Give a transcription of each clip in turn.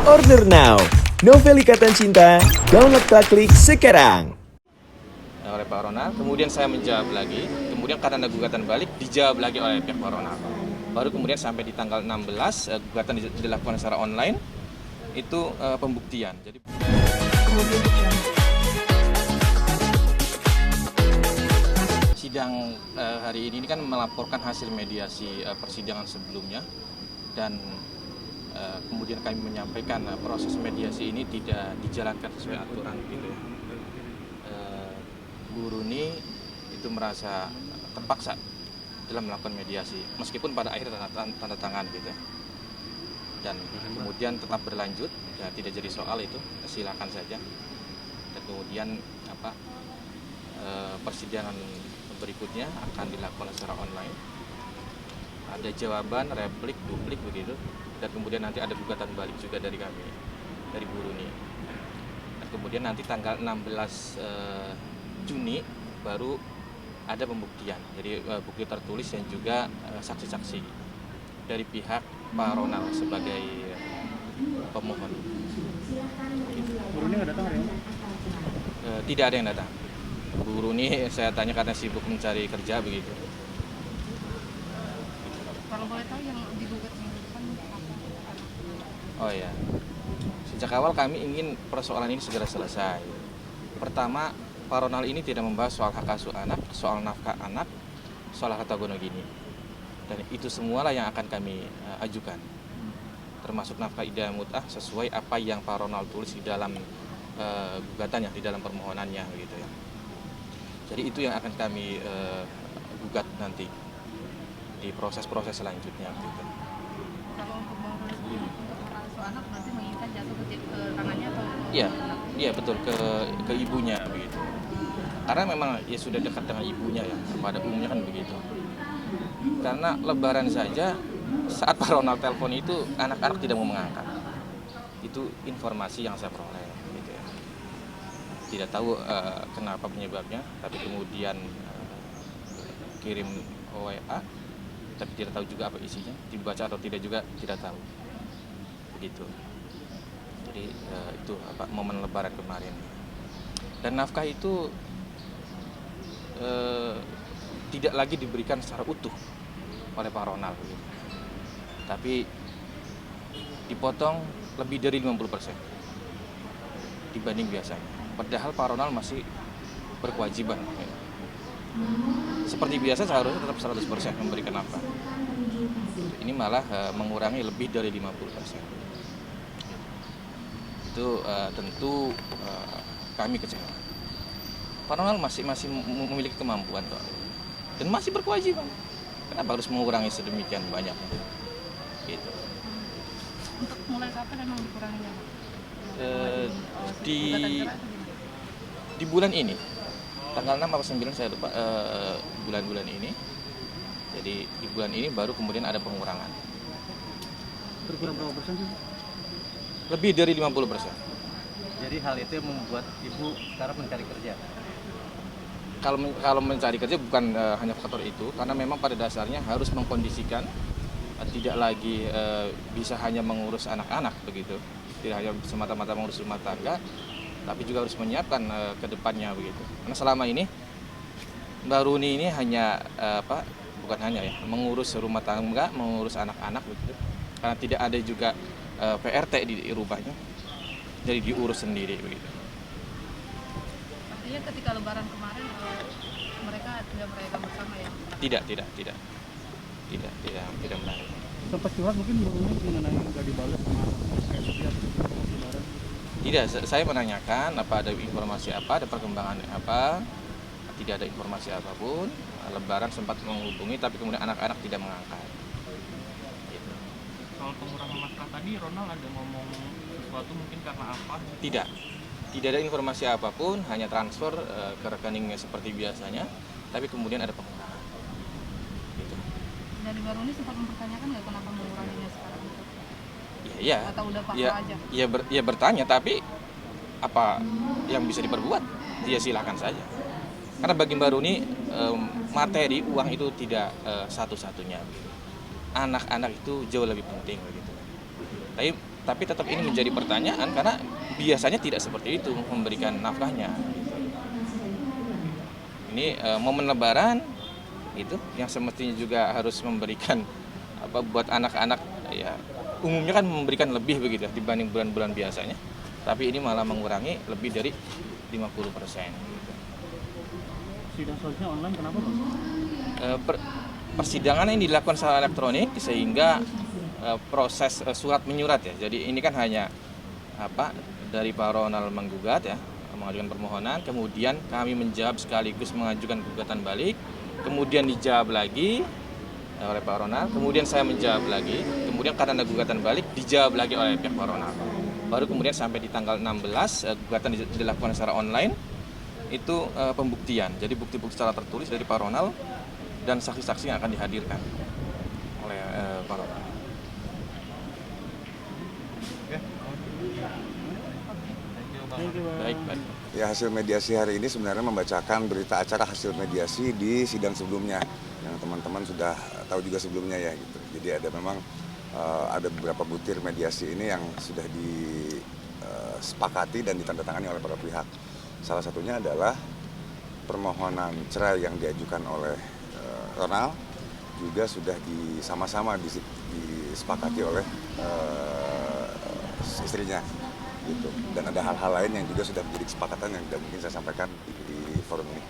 Order now. Novel Ikatan Cinta, download klik sekarang. Oleh Pak Ronald, kemudian saya menjawab lagi, kemudian karena ada gugatan balik, dijawab lagi oleh pihak Pak Ronald. Baru kemudian sampai di tanggal 16, gugatan dilakukan secara online, itu pembuktian. Jadi sidang hari ini kan melaporkan hasil mediasi persidangan sebelumnya, dan kemudian kami menyampaikan proses mediasi ini tidak dijalankan sesuai aturan gitu ya. Bu Runi itu merasa terpaksa dalam melakukan mediasi, meskipun pada akhirnya tanda tangan gitu ya. Dan kemudian tetap berlanjut, ya tidak jadi soal itu, silakan saja. Dan kemudian persidangan berikutnya akan dilakukan secara online. Ada jawaban, replik, duplik begitu. Dan kemudian nanti ada gugatan balik juga dari kami, dari Bu Runi. Dan kemudian nanti tanggal 16 Juni baru ada pembuktian, jadi bukti tertulis dan juga saksi-saksi dari pihak Pak Ronald sebagai pemohon. Bu Runi nggak datang hari ini? Tidak ada yang datang. Bu Runi saya tanya karena sibuk mencari kerja begitu. Kalau boleh tahu yang digugat minggu depan apa? Oh ya, sejak awal kami ingin persoalan ini segera selesai. Pertama, Pak Ronald ini tidak membahas soal hak asuh anak, soal nafkah anak, soal harta gono gini. Dan itu semualah yang akan kami ajukan. Termasuk nafkah idah mut'ah sesuai apa yang Pak Ronald tulis di dalam gugatannya, di dalam permohonannya gitu ya. Jadi itu yang akan kami gugat nanti di proses-proses selanjutnya gitu. Kalau untuk hak asuh anak berarti menginginkan jatuh ke tangannya atau? Iya betul, ke ibunya begitu. Karena memang ya sudah dekat dengan ibunya ya, pada umumnya kan begitu. Karena lebaran saja saat Pak Ronald telepon itu anak-anak tidak mau mengangkat. Itu informasi yang saya peroleh gitu ya. Tidak tahu kenapa penyebabnya, tapi kemudian kirim WA, tapi tidak tahu juga apa isinya, dibaca atau tidak juga tidak tahu. Begitu. Jadi itu momen lebaran kemarin. Dan nafkah itu tidak lagi diberikan secara utuh oleh Pak Ronald gitu. Tapi dipotong lebih dari 50% dibanding biasanya. Padahal Pak Ronald masih berkewajiban gitu. Seperti biasa seharusnya tetap 100% memberikan nafkah. Ini malah mengurangi lebih dari 50%. Itu tentu kami kecewa. Pak Ronald masih memiliki kemampuan kok, dan masih berkewajiban. Kenapa harus mengurangi sedemikian banyak? Gitu. Untuk mulai kapan memang dikuranginya? Di bulan ini, tanggal 6 atau 9 saya lupa, bulan-bulan ini. Jadi di bulan ini baru kemudian ada pengurangan. Berkurang berapa persen sih? Lebih dari 50%. Jadi hal itu yang membuat ibu sekarang mencari kerja. Kalau mencari kerja bukan hanya faktor itu, karena memang pada dasarnya harus mengkondisikan, tidak lagi bisa hanya mengurus anak-anak begitu, tidak hanya semata-mata mengurus rumah tangga, tapi juga harus menyiapkan ke depannya begitu. Karena selama ini Mbak Runi ini hanya bukan hanya ya mengurus rumah tangga, mengurus anak-anak begitu, karena tidak ada juga PRT di rumahnya, jadi diurus sendiri begitu. Artinya ketika lebaran kemarin mereka tidak merayakan bersama ya? Tidak Merayakan. Sempat curhat mungkin Bu Runi mengenai nggak dibalas sama setiap lebaran? Tidak, saya menanyakan apa ada informasi apa, ada perkembangan apa. Tidak ada informasi apapun. Lebaran sempat menghubungi, tapi kemudian anak-anak tidak mengangkat. Gitu. Soal pengurangan masalah tadi, Ronald ada ngomong sesuatu mungkin karena apa? Tidak ada informasi apapun, hanya transfer ke rekeningnya seperti biasanya, tapi kemudian ada pengurangan. Gitu. Dari Mbak Runi sempat mempertanyakan nggak kenapa menguranginya sekarang? Iya. Atau udah pasrah aja? Iya bertanya, tapi apa yang bisa diperbuat? Dia silakan saja. Karena bagi Mbak Runi materi uang itu tidak satu-satunya. Anak-anak itu jauh lebih penting begitu. Tapi Tapi tetap ini menjadi pertanyaan karena biasanya tidak seperti itu memberikan nafkahnya. Ini momen Lebaran itu yang semestinya juga harus memberikan buat anak-anak, ya umumnya kan memberikan lebih begitu dibanding bulan-bulan biasanya. Tapi ini malah mengurangi lebih dari 50%. Gitu. Sidang selanjutnya online kenapa Bang? Persidangan ini dilakukan secara elektronik sehingga proses surat menyurat ya. Jadi ini kan hanya dari Pak Ronald menggugat ya, mengajukan permohonan, kemudian kami menjawab sekaligus mengajukan gugatan balik, kemudian dijawab lagi oleh Pak Ronald, kemudian saya menjawab lagi, kemudian karena ada gugatan balik dijawab lagi oleh pihak Pak Ronald. Baru kemudian sampai di tanggal 16 gugatan dilakukan secara online itu pembuktian. Jadi bukti-bukti secara tertulis dari Pak Ronald dan saksi-saksi yang akan dihadirkan oleh Pak Ronald. Baik. Ya, hasil mediasi hari ini sebenarnya membacakan berita acara hasil mediasi di sidang sebelumnya yang teman-teman sudah tahu juga sebelumnya ya gitu. Jadi ada memang ada beberapa butir mediasi ini yang sudah disepakati dan ditandatangani oleh para pihak. Salah satunya adalah permohonan cerai yang diajukan oleh Ronald juga sudah sama-sama disepakati oleh istrinya. Gitu. Dan ada hal-hal lain yang juga sudah menjadi kesepakatan yang tidak mungkin saya sampaikan di forum ini.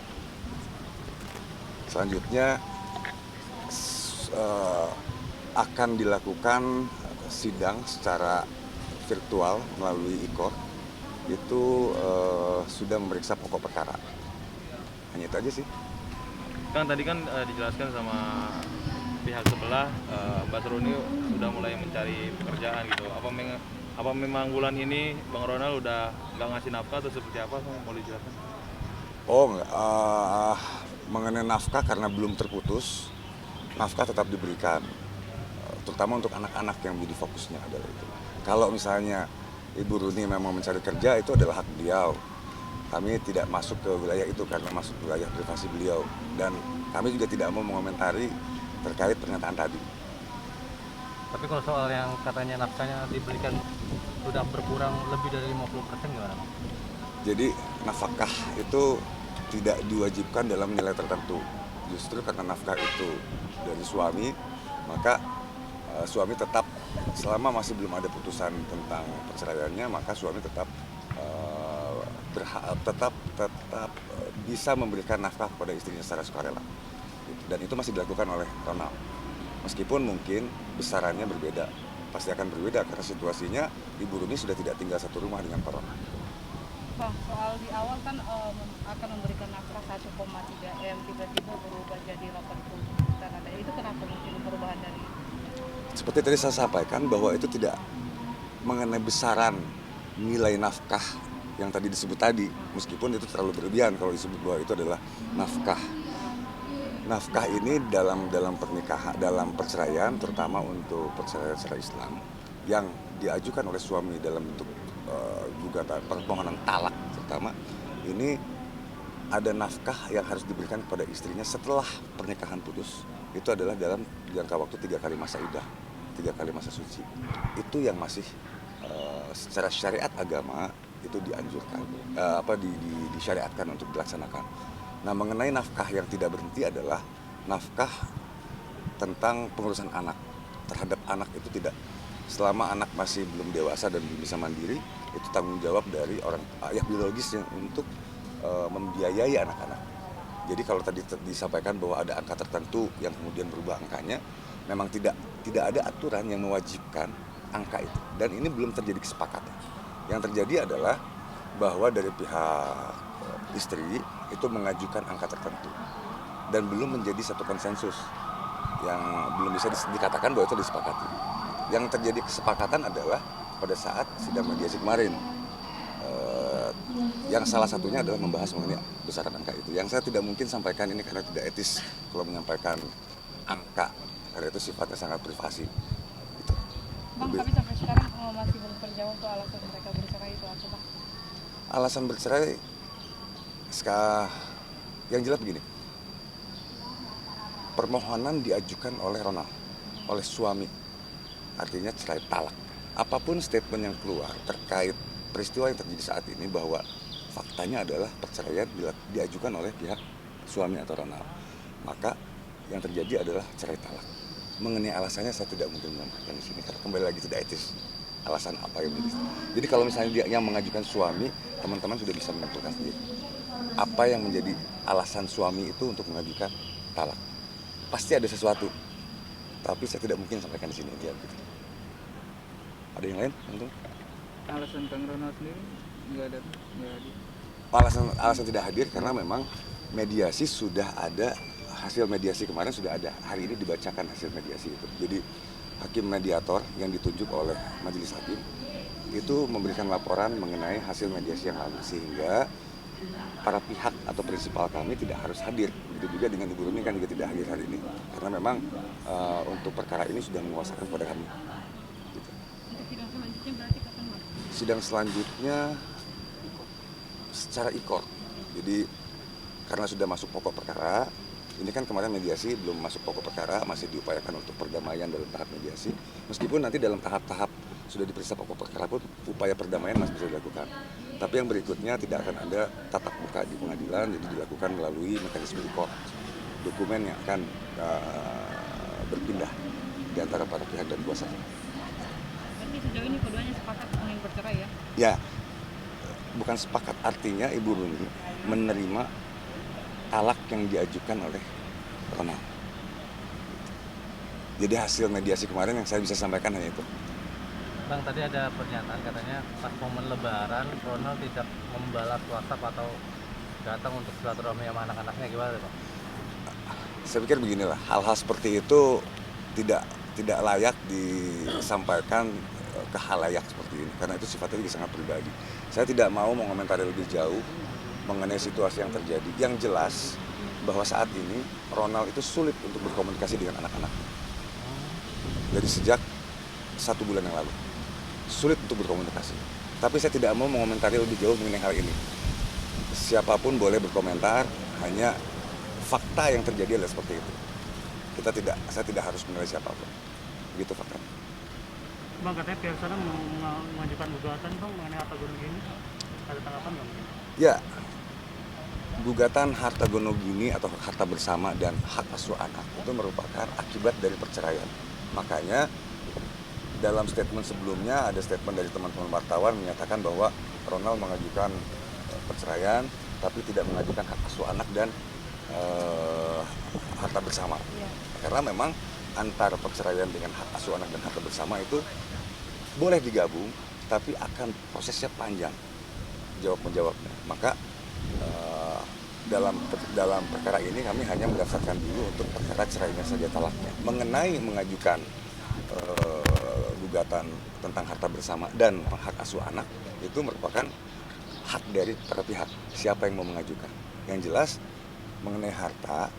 Selanjutnya akan dilakukan sidang secara virtual melalui e-court. Itu sudah memeriksa pokok perkara. Hanya itu aja sih. Kang, tadi kan dijelaskan sama pihak sebelah, Basroni sudah mulai mencari pekerjaan gitu. Apa memang bulan ini Bang Ronald udah nggak ngasih nafkah atau seperti apa? Mau dijelaskan? Oh, mengenai nafkah karena belum terputus, nafkah tetap diberikan. Terutama untuk anak-anak yang menjadi fokusnya adalah itu. Kalau misalnya Ibu Runi memang mencari kerja, itu adalah hak beliau. Kami tidak masuk ke wilayah itu karena masuk wilayah privasi beliau. Dan kami juga tidak mau mengomentari terkait pernyataan tadi. Tapi kalau soal yang katanya nafkahnya diberikan sudah berkurang lebih dari 50% gimana? Jadi nafkah itu tidak diwajibkan dalam nilai tertentu. Justru karena nafkah itu dari suami, maka suami tetap selama masih belum ada putusan tentang perceraiannya, maka suami tetap bisa memberikan nafkah kepada istrinya secara sukarela. Dan itu masih dilakukan oleh Ronald. Meskipun mungkin besarannya berbeda, pasti akan berbeda karena situasinya Ibu Rumi sudah tidak tinggal satu rumah dengan Pak Ronald. Bang, soal di awal kan akan memberikan nafkah 1,3 M, tiba-tiba berubah jadi 80 juta. Itu kenapa mungkin perubahan dari? Seperti tadi saya sampaikan bahwa itu tidak mengenai besaran nilai nafkah yang tadi disebut tadi, meskipun itu terlalu berlebihan kalau disebut bahwa itu adalah nafkah. Nafkah ini dalam pernikahan, dalam perceraian, terutama untuk perceraian secara Islam yang diajukan oleh suami dalam bentuk gugatan permohonan talak, terutama ini ada nafkah yang harus diberikan kepada istrinya setelah pernikahan putus. Itu adalah dalam jangka waktu 3 kali masa iddah, 3 kali masa suci. Itu yang masih secara syariat agama itu dianjurkan, disyariatkan untuk dilaksanakan. Nah, mengenai nafkah yang tidak berhenti adalah nafkah tentang pengurusan anak. Terhadap anak itu tidak, selama anak masih belum dewasa dan belum bisa mandiri, itu tanggung jawab dari orang ayah biologisnya untuk membiayai anak-anak. Jadi kalau tadi disampaikan bahwa ada angka tertentu yang kemudian berubah angkanya, memang tidak ada aturan yang mewajibkan angka itu. Dan ini belum terjadi kesepakatan. Yang terjadi adalah bahwa dari pihak istri itu mengajukan angka tertentu dan belum menjadi satu konsensus yang belum bisa dikatakan bahwa itu disepakati. Yang terjadi kesepakatan adalah pada saat sidang mediasi kemarin, yang salah satunya adalah membahas mengenai besaran angka itu. Yang saya tidak mungkin sampaikan ini karena tidak etis kalau menyampaikan angka, karena itu sifatnya sangat privasi. Gitu. Bang, tapi sampai sekarang masih belum terjawab tuh alasan mereka bercerai itu apa, Bang? Alasan bercerai yang jelas begini, permohonan diajukan oleh Ronald, oleh suami, artinya cerai talak. apapun statement yang keluar terkait peristiwa yang terjadi saat ini, bahwa faktanya adalah perceraian diajukan oleh pihak suami atau Ronald, maka yang terjadi adalah cerai talak. Mengenai alasannya saya tidak mungkin menyampaikan di sini karena kembali lagi tidak etis. Alasan apa yang menjadi? Jadi kalau misalnya dia yang mengajukan suami, teman-teman sudah bisa menentukan sendiri apa yang menjadi alasan suami itu untuk mengajukan talak. Pasti ada sesuatu, tapi saya tidak mungkin sampaikan di sini. Dia gitu. Ada yang lain? Teman-teman? Alasan Kang Ronald sendiri nggak hadir. Alasan tidak hadir karena memang mediasi sudah ada, hasil mediasi kemarin sudah ada. Hari ini dibacakan hasil mediasi itu. Jadi hakim mediator yang ditunjuk oleh majelis hakim itu memberikan laporan mengenai hasil mediasi yang lalu, sehingga para pihak atau prinsipal kami tidak harus hadir. Begitu juga dengan Ibu Rumi kan juga tidak hadir hari ini karena memang untuk perkara ini sudah menguasakan kepada kami. Gitu. Untuk sidang selanjutnya berarti kapan, Mas? Sidang selanjutnya secara ikor. Jadi karena sudah masuk pokok perkara, ini kan kemarin mediasi belum masuk pokok perkara, masih diupayakan untuk perdamaian dalam tahap mediasi. Meskipun nanti dalam tahap-tahap sudah diperiksa pokok perkara pun upaya perdamaian masih bisa dilakukan. Tapi yang berikutnya tidak akan ada tatap muka di pengadilan, jadi dilakukan melalui mekanisme ikor. Dokumen yang akan berpindah di antara para pihak dan kuasa. Berarti sejauh ini keduanya sepakat ingin bercerai ya? Ya, bukan sepakat, artinya Ibu Rumi menerima talak yang diajukan oleh Ronald. Jadi hasil mediasi kemarin yang saya bisa sampaikan hanya itu. Bang, tadi ada pernyataan katanya pas momen Lebaran Ronald tidak membalas WhatsApp atau datang untuk silaturahmi sama anak-anaknya, gimana Bang? Saya pikir beginilah, hal-hal seperti itu tidak layak disampaikan ke halayak seperti ini karena itu sifatnya juga sangat pribadi. Saya tidak mau mengomentari lebih jauh mengenai situasi yang terjadi. Yang jelas bahwa saat ini Ronald itu sulit untuk berkomunikasi dengan anak-anak. Dari sejak 1 bulan yang lalu. Sulit untuk berkomunikasi. Tapi saya tidak mau mengomentari lebih jauh mengenai hal ini. Siapapun boleh berkomentar, hanya fakta yang terjadi adalah seperti itu. Saya tidak harus menilai siapapun. Begitu fakta. Bang, katanya pihak sana mengajukan gugatan Bang mengenai harta gunung ini. Ada tanggapan nggak? Ya, gugatan harta gonogini atau harta bersama dan hak asuh anak itu merupakan akibat dari perceraian. Makanya dalam statement sebelumnya ada statement dari teman-teman wartawan menyatakan bahwa Ronald mengajukan perceraian tapi tidak mengajukan hak asuh anak dan harta bersama. Iya. Karena memang antara perceraian dengan hak asuh anak dan harta bersama itu boleh digabung, tapi akan prosesnya panjang jawab-menjawabnya. Maka dalam perkara ini kami hanya mendaftarkan dulu untuk perkara cerainya saja talaknya. Mengenai mengajukan gugatan tentang harta bersama dan hak asuh anak itu merupakan hak dari para pihak, siapa yang mau mengajukan. Yang jelas mengenai harta,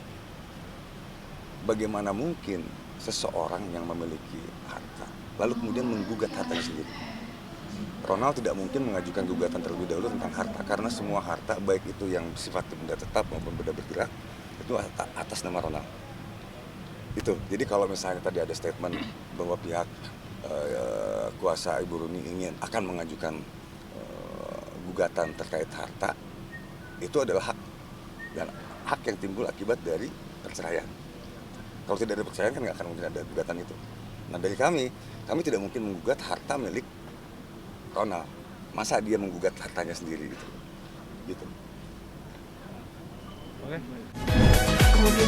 bagaimana mungkin seseorang yang memiliki harta lalu kemudian menggugat hartanya sendiri. Ronald tidak mungkin mengajukan gugatan terlebih dahulu tentang harta karena semua harta baik itu yang sifatnya benda tetap maupun benda bergerak itu atas nama Ronald. Itu. Jadi kalau misalnya tadi ada statement bahwa pihak kuasa Ibu Rumi akan mengajukan gugatan terkait harta, itu adalah hak dan hak yang timbul akibat dari perceraian. Kalau tidak ada perceraian kan nggak akan mungkin ada gugatan itu. Nah dari kami tidak mungkin menggugat harta milik Ronald. Masa dia menggugat hartanya sendiri gitu. Oke. Kemudian